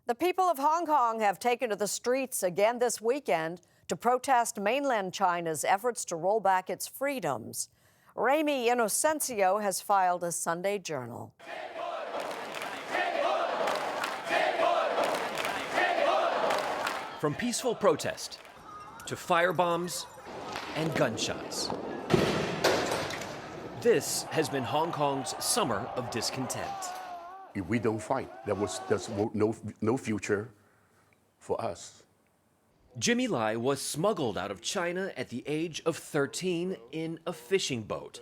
The people of Hong Kong have taken to the streets again this weekend to protest mainland China's efforts to roll back its freedoms. Ramy Inocencio has filed a Sunday journal. From peaceful protest to firebombs and gunshots. This has been Hong Kong's summer of discontent. If we don't fight, there's no future for us. Jimmy Lai was smuggled out of China at the age of 13 in a fishing boat.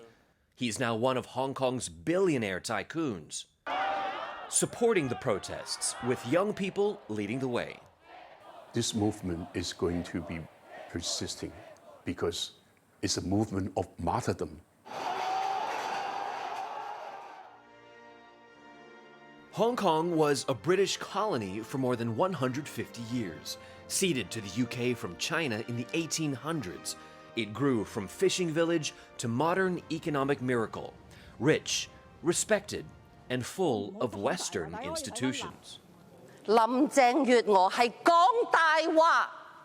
He's now one of Hong Kong's billionaire tycoons, supporting the protests with young people leading the way. This movement is going to be persisting because it's a movement of martyrdom. Hong Kong was a British colony for more than 150 years. Ceded to the UK from China in the 1800s, it grew from fishing village to modern economic miracle, rich, respected, and full of Western institutions.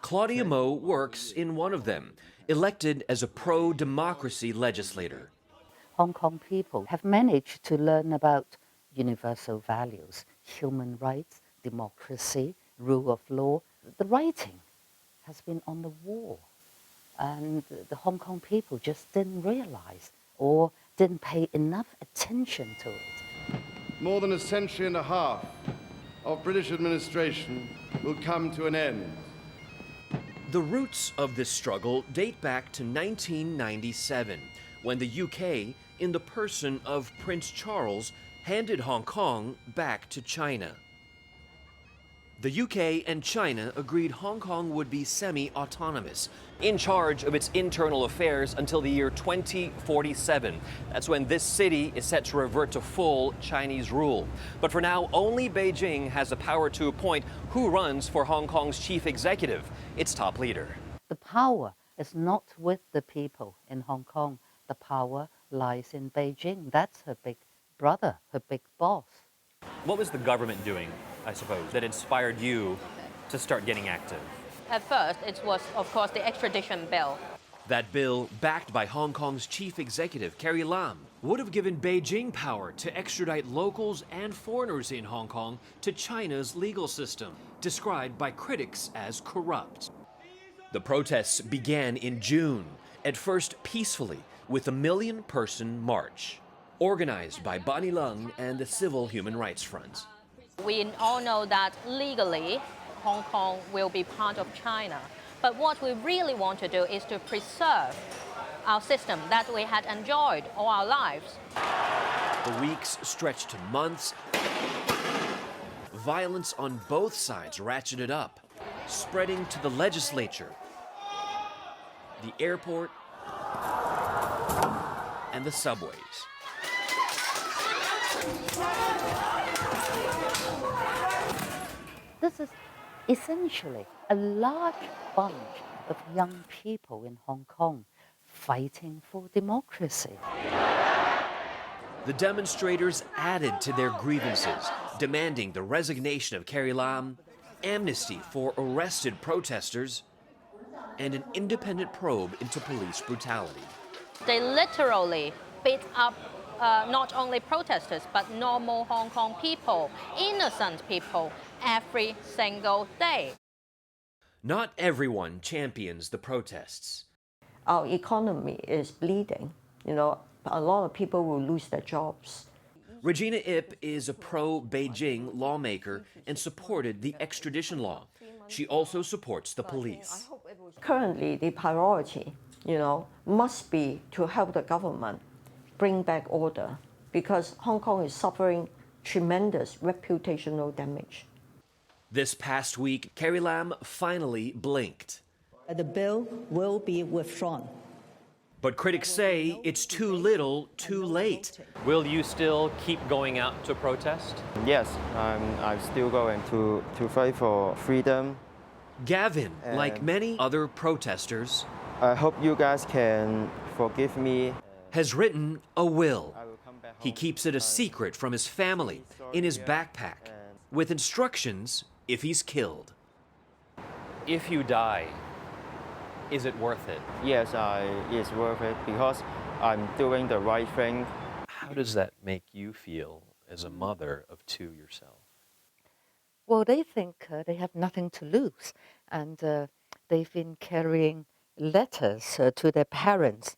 Claudia Mo works in one of them, elected as a pro-democracy legislator. Hong Kong people have managed to learn about universal values, human rights, democracy, rule of law. The writing has been on the wall, and the Hong Kong people just didn't realize or didn't pay enough attention to it. More than a century and a half of British administration will come to an end. The roots of this struggle date back to 1997, when the UK, in the person of Prince Charles, handed Hong Kong back to China. The UK and China agreed Hong Kong would be semi-autonomous, in charge of its internal affairs until the year 2047. That's when this city is set to revert to full Chinese rule. But for now, only Beijing has the power to appoint who runs for Hong Kong's chief executive, its top leader. The power is not with the people in Hong Kong. The power lies in Beijing. That's her big brother, her big boss. What was the government doing, I suppose, that inspired you to start getting active? At first, it was, of course, the extradition bill. That bill, backed by Hong Kong's chief executive, Carrie Lam, would have given Beijing power to extradite locals and foreigners in Hong Kong to China's legal system, described by critics as corrupt. The protests began in June, at first peacefully, with a 1 million-person march, organized by Bonnie Lung and the Civil Human Rights Front. We all know that legally, Hong Kong will be part of China. But what we really want to do is to preserve our system that we had enjoyed all our lives. The weeks stretched to months. Violence on both sides ratcheted up, spreading to the legislature, the airport, and the subways. This is essentially a large bunch of young people in Hong Kong fighting for democracy. The demonstrators added to their grievances, demanding the resignation of Carrie Lam, amnesty for arrested protesters, and an independent probe into police brutality. They literally beat up not only protesters, but normal Hong Kong people, innocent people, every single day. Not everyone champions the protests. Our economy is bleeding. You know, a lot of people will lose their jobs. Regina Ip is a pro-Beijing lawmaker and supported the extradition law. She also supports the police. Currently, the priority, must be to help the government bring back order, because Hong Kong is suffering tremendous reputational damage. This past week, Carrie Lam finally blinked. The bill will be withdrawn. But critics say it's too little, too late. Will you still keep going out to protest? Yes, I'm still going to fight for freedom. Gavin, like many other protesters, I hope you guys can forgive me. Has written a will. He keeps it a secret from his family in his backpack, with instructions if he's killed. If you die, is it worth it? Yes, it's worth it because I'm doing the right thing. How does that make you feel as a mother of two yourself? Well, they think they have nothing to lose, and they've been carrying letters to their parents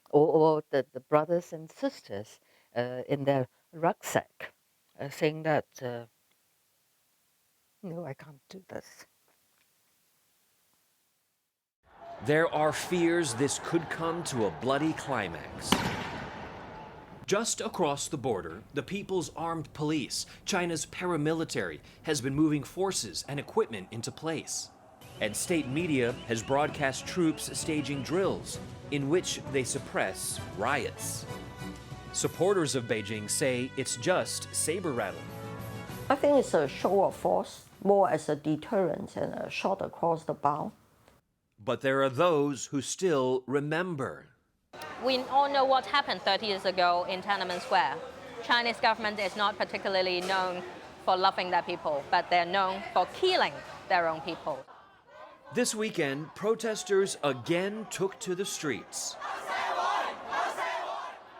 or the brothers and sisters in their rucksack, saying that, no, I can't do this. There are fears this could come to a bloody climax. Just across the border, the People's Armed Police, China's paramilitary, has been moving forces and equipment into place. And state media has broadcast troops staging drills in which they suppress riots. Supporters of Beijing say it's just saber rattling. I think it's a show of force, more as a deterrent and a shot across the bow. But there are those who still remember. We all know what happened 30 years ago in Tiananmen Square. Chinese government is not particularly known for loving their people, but they're known for killing their own people. This weekend, protesters again took to the streets,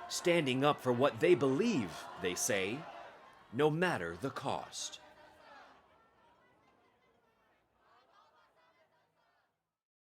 standing up for what they believe, they say, no matter the cost.